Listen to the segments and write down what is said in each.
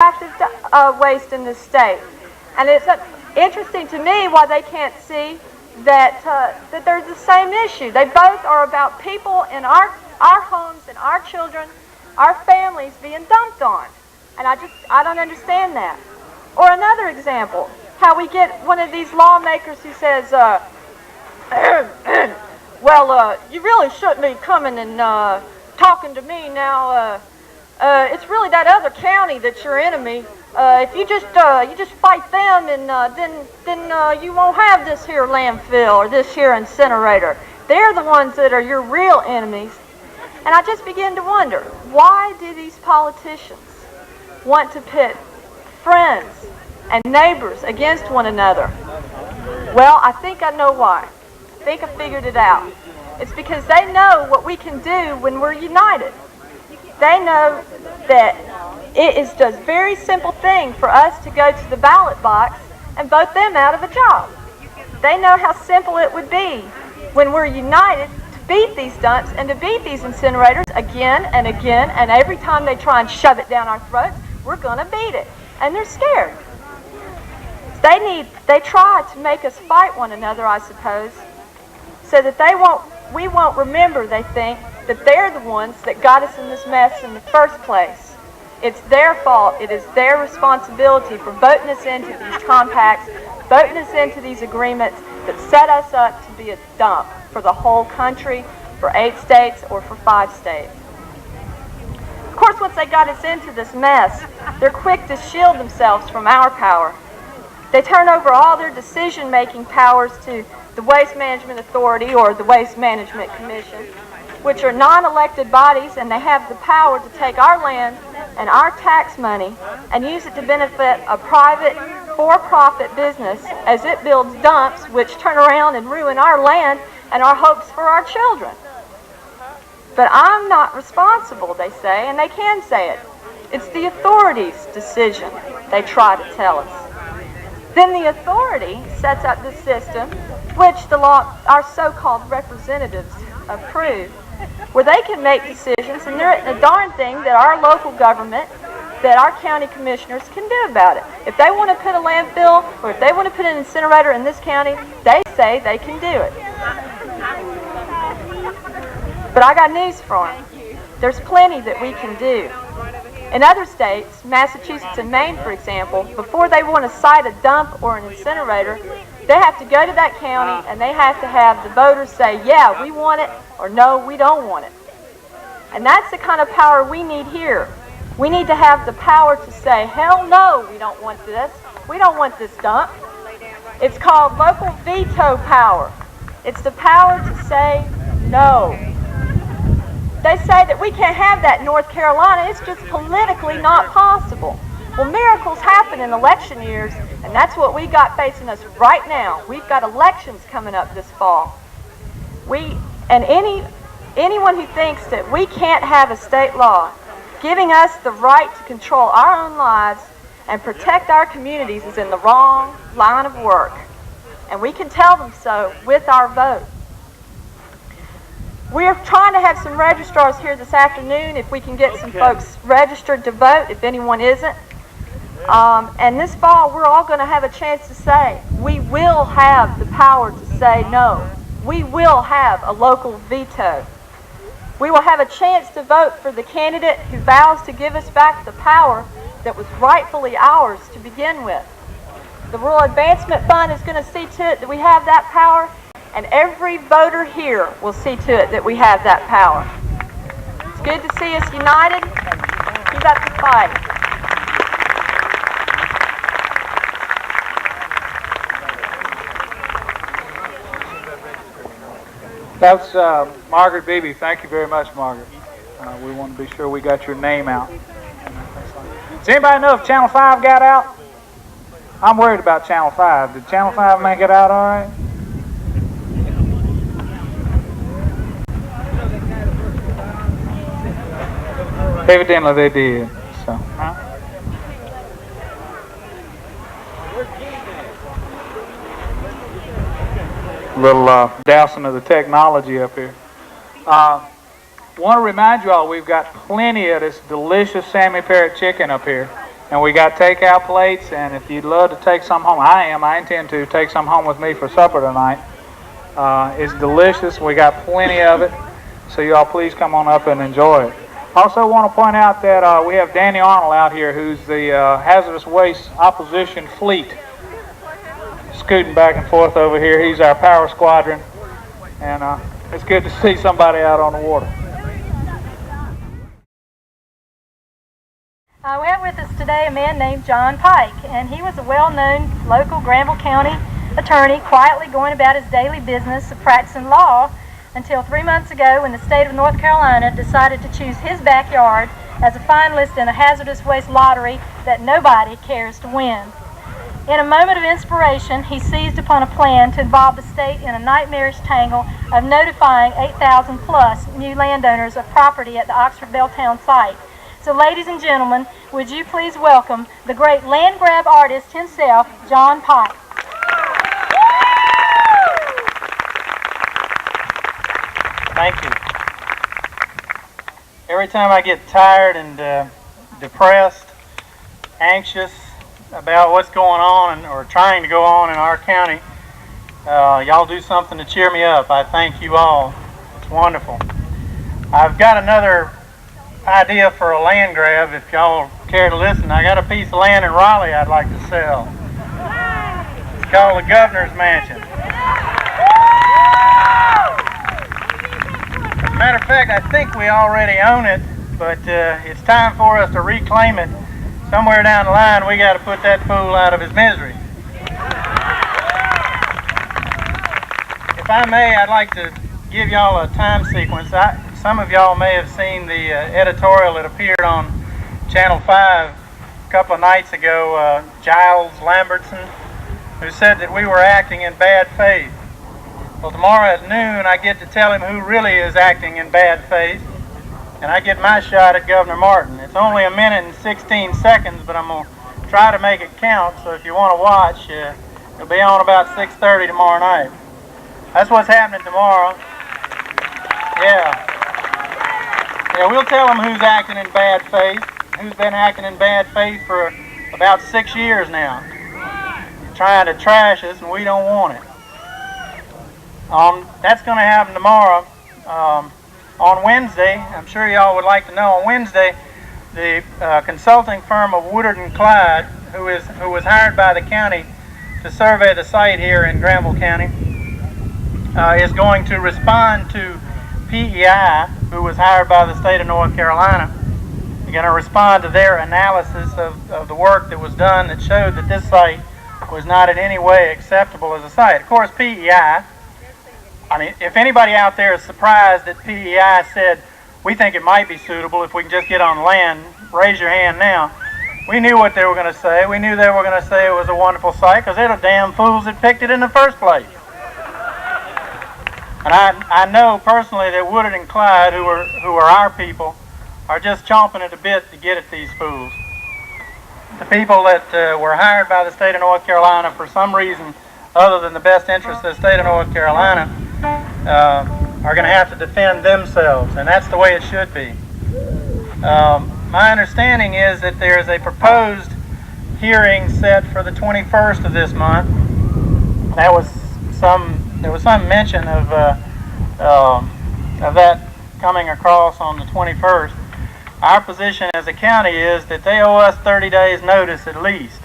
radioactive waste in this state. And it's interesting to me why they can't see that that there's the same issue. They both are about people in our homes and our children, our families being dumped on. And I don't understand that. Or another example, how we get one of these lawmakers who says, well, you really shouldn't be coming and talking to me now. It's really that other county that's your enemy. If you just fight them, and then you won't have this here landfill or this here incinerator. They're the ones that are your real enemies. And I just begin to wonder, why do these politicians want to pit friends and neighbors against one another? Well, I think I know why. I think I figured it out. It's because they know what we can do when we're united. They know that it is just a very simple thing for us to go to the ballot box and vote them out of a job. They know how simple it would be when we're united to beat these dumps and to beat these incinerators again and again, and every time they try and shove it down our throats, we're going to beat it. And they're scared. They try to make us fight one another, I suppose, so that we won't remember, they think, that they're the ones that got us in this mess in the first place. It's their fault. It is their responsibility for voting us into these compacts, voting us into these agreements that set us up to be a dump for the whole country, for 8 states, or for 5 states. Of course, once they got us into this mess, they're quick to shield themselves from our power. They turn over all their decision-making powers to the Waste Management Authority or the Waste Management Commission, which are non-elected bodies, and they have the power to take our land and our tax money and use it to benefit a private, for-profit business as it builds dumps which turn around and ruin our land and our hopes for our children. But I'm not responsible, they say, and they can say it. It's the authority's decision, they try to tell us. Then the authority sets up the system, which our so-called representatives approve, where they can make decisions, and there isn't a darn thing that our local government, that our county commissioners can do about it. If they want to put a landfill, or if they want to put an incinerator in this county, they say they can do it. But I got news for them. There's plenty that we can do. In other states, Massachusetts and Maine, for example, before they want to site a dump or an incinerator, they have to go to that county and they have to have the voters say, yeah, we want it, or no, we don't want it. And that's the kind of power we need here. We need to have the power to say, hell no, we don't want this. We don't want this dump. It's called local veto power. It's the power to say no. They say that we can't have that in North Carolina. It's just politically not possible. Well, miracles happen in election years, and that's what we got facing us right now. We've got elections coming up this fall. Anyone who thinks that we can't have a state law giving us the right to control our own lives and protect our communities is in the wrong line of work. And we can tell them so with our vote. We're trying to have some registrars here this afternoon if we can get some folks registered to vote, if anyone isn't. And this fall, we're all going to have a chance to say, we will have the power to say no. We will have a local veto. We will have a chance to vote for the candidate who vows to give us back the power that was rightfully ours to begin with. The Rural Advancement Fund is going to see to it that we have that power, and every voter here will see to it that we have that power. It's good to see us united. Keep up the fight. That's Margaret Beebe. Thank you very much, Margaret. We want to be sure we got your name out. Does anybody know if Channel 5 got out? I'm worried about Channel 5. Did Channel 5 make it out all right? Evidently they did. So, little dousing of the technology up here. Want to remind you all, we've got plenty of this delicious Sammy Parrot chicken up here. And we got takeout plates, and if you'd love to take some home, I intend to take some home with me for supper tonight. It's delicious. We got plenty of it, so y'all please come on up and enjoy it. Also want to point out that we have Danny Arnold out here, who's the hazardous waste opposition fleet, scooting back and forth over here. He's our power squadron, and it's good to see somebody out on the water. We have with us today a man named John Pike, and he was a well-known local Granville County attorney, quietly going about his daily business of practicing law until 3 months ago when the state of North Carolina decided to choose his backyard as a finalist in a hazardous waste lottery that nobody cares to win. In a moment of inspiration, he seized upon a plan to involve the state in a nightmarish tangle of notifying 8,000 plus new landowners of property at the Oxford Belltown site. So ladies and gentlemen, would you please welcome the great land grab artist himself, John Pike. Thank you. Every time I get tired and depressed, anxious about what's going on or trying to go on in our county, y'all do something to cheer me up. I thank you all. It's wonderful. I've got another idea for a land grab if y'all care to listen. I got a piece of land in Raleigh I'd like to sell. It's called the Governor's Mansion. Matter of fact, I think we already own it, but it's time for us to reclaim it. Somewhere down the line, we got to put that fool out of his misery. If I may, I'd like to give y'all a time sequence. Some of y'all may have seen the editorial that appeared on Channel 5 a couple of nights ago, Giles Lambertson, who said that we were acting in bad faith. Well, tomorrow at noon, I get to tell him who really is acting in bad faith, and I get my shot at Governor Martin. It's only 1 minute and 16 seconds, but I'm going to try to make it count, so if you want to watch, it'll be on about 6:30 tomorrow night. That's what's happening tomorrow. Yeah, we'll tell them who's acting in bad faith, who's been acting in bad faith for about 6 years now, trying to trash us, and we don't want it. That's going to happen tomorrow. On Wednesday, I'm sure y'all would like to know, on Wednesday, the consulting firm of Woodard & Clyde, who was hired by the county to survey the site here in Granville County, is going to respond to PEI, who was hired by the state of North Carolina. They're going to respond to their analysis of the work that was done that showed that this site was not in any way acceptable as a site. Of course, PEI, if anybody out there is surprised that PEI said, we think it might be suitable if we can just get on land, raise your hand now. We knew what they were going to say. We knew they were going to say it was a wonderful site because they're the damn fools that picked it in the first place. And I know personally that Woodard and Clyde, who are our people, are just chomping at the bit to get at these fools. The people that were hired by the state of North Carolina for some reason other than the best interest of the state of North Carolina are going to have to defend themselves, and that's the way it should be. My understanding is that there is a proposed hearing set for the 21st of this month. There was some mention of that coming across on the 21st. Our position as a county is that they owe us 30 days notice at least.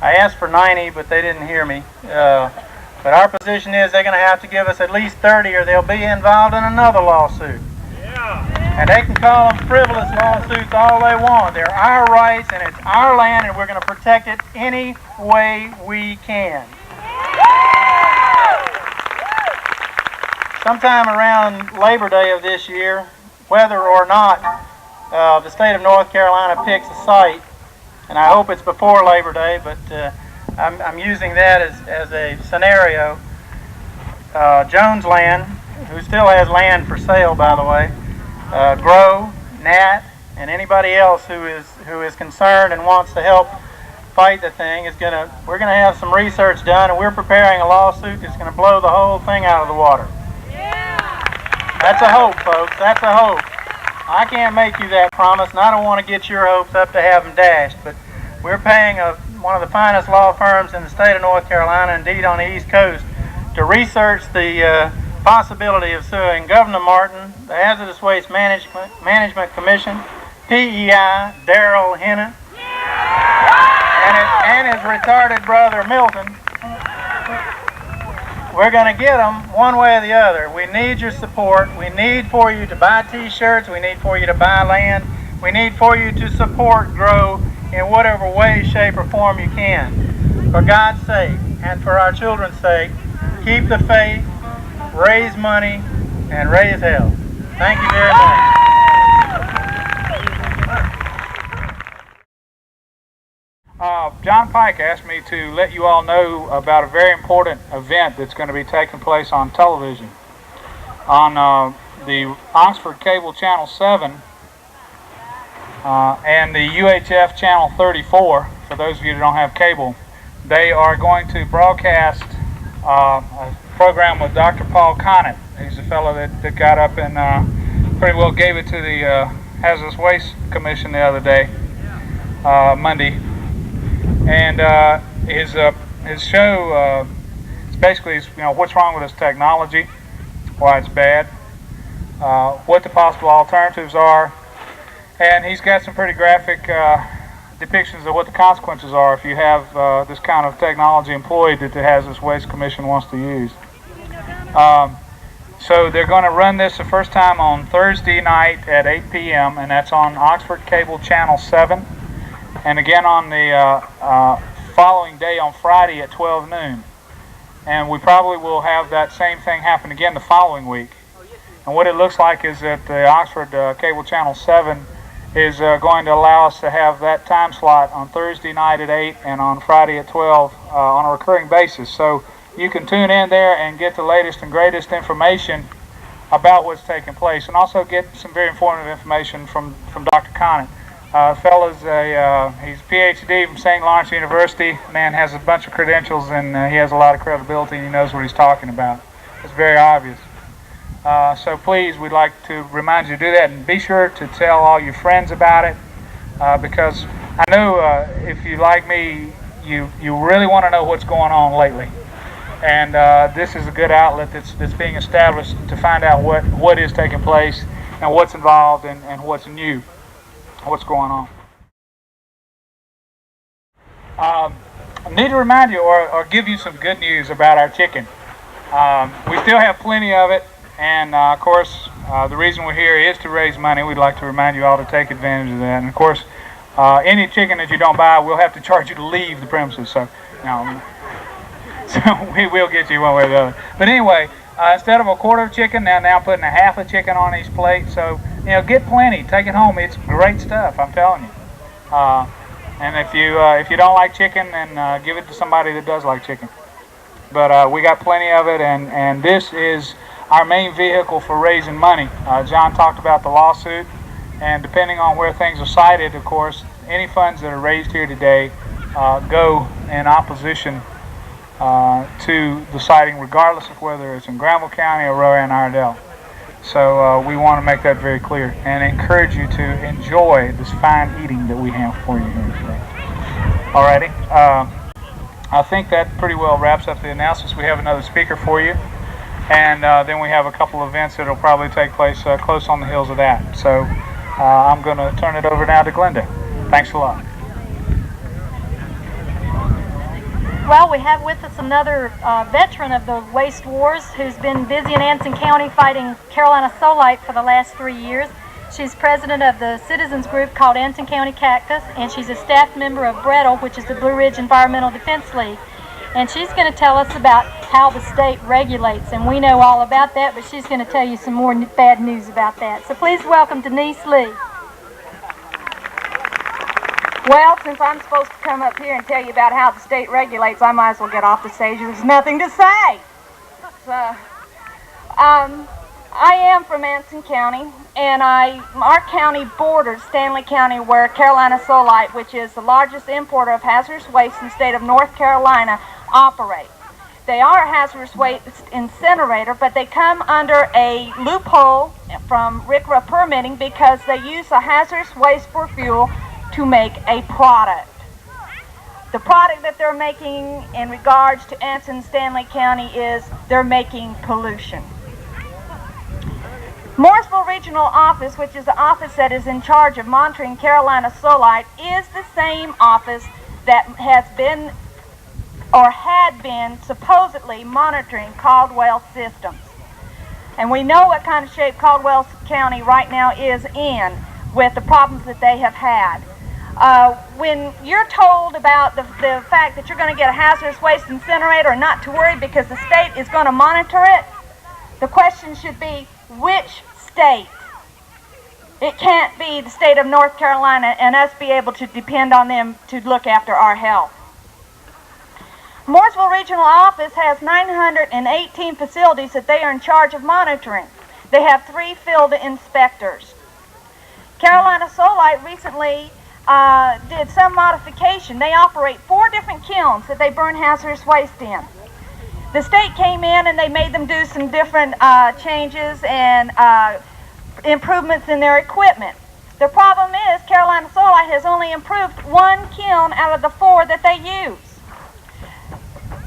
I asked for 90, but they didn't hear me. But our position is they're going to have to give us at least 30 or they'll be involved in another lawsuit. Yeah. And they can call them frivolous lawsuits all they want. They're our rights and it's our land and we're going to protect it any way we can. Sometime around Labor Day of this year, whether or not the state of North Carolina picks a site, and I hope it's before Labor Day, but I'm using that as a scenario. Jones Land, who still has land for sale, by the way, Grow, Nat, and anybody else who is concerned and wants to help fight the thing we're gonna have some research done, and we're preparing a lawsuit that's gonna blow the whole thing out of the water. Yeah. That's a hope, folks. That's a hope. I can't make you that promise, and I don't want to get your hopes up to have them dashed, but We're paying one of the finest law firms in the state of North Carolina, indeed on the East Coast, to research the possibility of suing Governor Martin, the Hazardous Waste Management Commission, PEI, Darrell Hennon, and his retarded brother Milton. We're going to get them one way or the other. We need your support. We need for you to buy t-shirts. We need for you to buy land. We need for you to support GROW in whatever way, shape, or form you can. For God's sake and for our children's sake, keep the faith, raise money, and raise hell. Thank you very much. John Pike asked me to let you all know about a very important event that's going to be taking place on television. On the Oxford Cable Channel 7 and the UHF Channel 34, for those of you that don't have cable, they are going to broadcast a program with Dr. Paul Conant. He's the fellow that got up and pretty well gave it to the Hazardous Waste Commission the other day, Monday. And his show is basically, what's wrong with this technology, why it's bad, what the possible alternatives are, and he's got some pretty graphic depictions of what the consequences are if you have this kind of technology employed that the Hazardous Waste Commission wants to use. So they're going to run this the first time on Thursday night at 8 p.m. and that's on Oxford Cable Channel 7. And again on the following day on Friday at 12 noon. And we probably will have that same thing happen again the following week. And what it looks like is that the Oxford Cable Channel 7 is going to allow us to have that time slot on Thursday night at 8 and on Friday at 12 on a recurring basis. So you can tune in there and get the latest and greatest information about what's taking place, and also get some very informative information from Dr. Conant. Fella's he's a PhD from St. Lawrence University. Man has a bunch of credentials and he has a lot of credibility and he knows what he's talking about. It's very obvious. So please, we'd like to remind you to do that, and be sure to tell all your friends about it because I know if you like me, you really want to know what's going on lately. And this is a good outlet that's being established to find out what is taking place and what's involved and what's new. What's going on. I need to remind you or give you some good news about our chicken. We still have plenty of it, and of course the reason we're here is to raise money. We'd like to remind you all to take advantage of that. And of course any chicken that you don't buy, we'll have to charge you to leave the premises, so we will get you one way or the other. But anyway, instead of a quarter of chicken, now putting a half a chicken on each plate. So get plenty, take it home. It's great stuff, I'm telling you. And if you don't like chicken, then give it to somebody that does like chicken. But we got plenty of it, and this is our main vehicle for raising money. John talked about the lawsuit, and depending on where things are cited, of course, any funds that are raised here today go in opposition to the citing, regardless of whether it's in Granville County or Rowan Iredell. So we want to make that very clear and encourage you to enjoy this fine eating that we have for you here today. Alrighty, I think that pretty well wraps up the announcements. We have another speaker for you, and then we have a couple of events that will probably take place close on the heels of that. So I'm going to turn it over now to Glenda. Thanks a lot. Well, we have with us another veteran of the waste wars who's been busy in Anson County fighting Carolina Solite for the last 3 years. She's president of the citizens group called Anson County CACTUS, and she's a staff member of BREDL, which is the Blue Ridge Environmental Defense League. And she's going to tell us about how the state regulates, and we know all about that, but she's going to tell you some more bad news about that. So please welcome Denise Lee. Well, since I'm supposed to come up here and tell you about how the state regulates, I might as well get off the stage. There's nothing to say. So, I am from Anson County, and our county borders Stanley County, where Carolina Solite, which is the largest importer of hazardous waste in the state of North Carolina, operates. They are a hazardous waste incinerator, but they come under a loophole from RCRA permitting because they use the hazardous waste for fuel to make a product. The product that they're making in regards to Anson and Stanley County is they're making pollution. Mooresville Regional Office, which is the office that is in charge of monitoring Carolina Solite, is the same office that has been or had been supposedly monitoring Caldwell systems. And we know what kind of shape Caldwell County right now is in with the problems that they have had. When you're told about the fact that you're going to get a hazardous waste incinerator, not to worry because the state is going to monitor it, the question should be, which state? It can't be the state of North Carolina and us be able to depend on them to look after our health. Mooresville Regional Office has 918 facilities that they are in charge of monitoring. They have 3 field inspectors. Carolina Solite recently did some modification. They operate 4 different kilns that they burn hazardous waste in. The state came in and they made them do some different changes and improvements in their equipment. The problem is Carolina Solite has only improved 1 kiln out of the 4 that they use.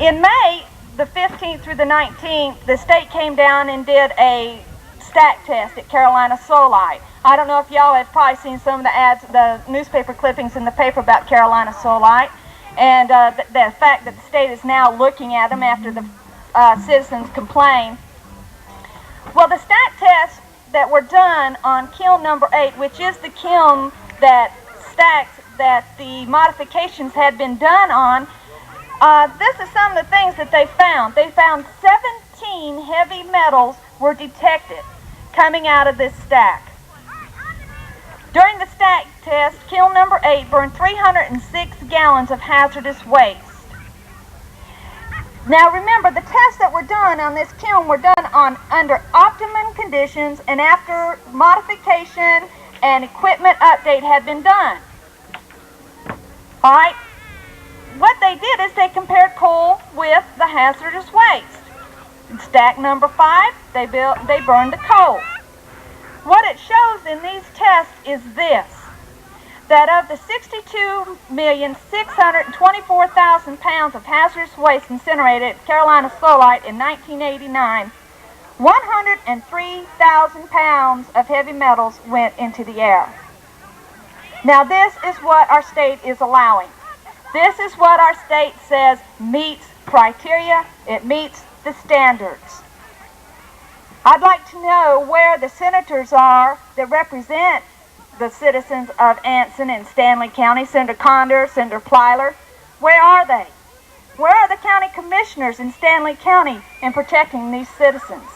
In May, the 15th through the 19th, the state came down and did a stack test at Carolina Solite. I don't know if y'all have probably seen some of the ads, the newspaper clippings in the paper about Carolina Solite, and the fact that the state is now looking at them after the citizens complain. Well, the stack tests that were done on kiln number 8, which is the kiln that stacked that the modifications had been done on, this is some of the things that they found. They found 17 heavy metals were detected coming out of this stack. During the stack test, kiln number 8 burned 306 gallons of hazardous waste. Now remember, the tests that were done on this kiln were done under optimum conditions and after modification and equipment update had been done. Alright? What they did is they compared coal with the hazardous waste. In stack number 5, they burned the coal. What it shows in these tests is this, that of the 62,624,000 pounds of hazardous waste incinerated at Carolina Solite in 1989, 103,000 pounds of heavy metals went into the air. Now this is what our state is allowing. This is what our state says meets criteria, it meets the standards. I'd like to know where the senators are that represent the citizens of Anson and Stanley County, Senator Condor, Senator Plyler. Where are they? Where are the county commissioners in Stanley County in protecting these citizens?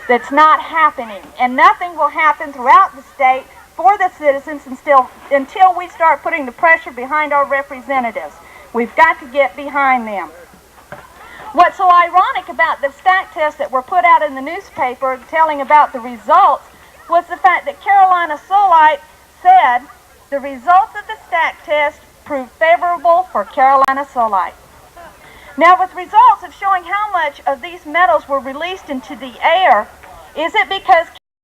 That's not happening, and nothing will happen throughout the state for the citizens until we start putting the pressure behind our representatives. We've got to get behind them. What's so ironic about the stack tests that were put out in the newspaper telling about the results was the fact that Carolina Solite said the results of the stack test proved favorable for Carolina Solite. Now, with results of showing how much of these metals were released into the air, is it because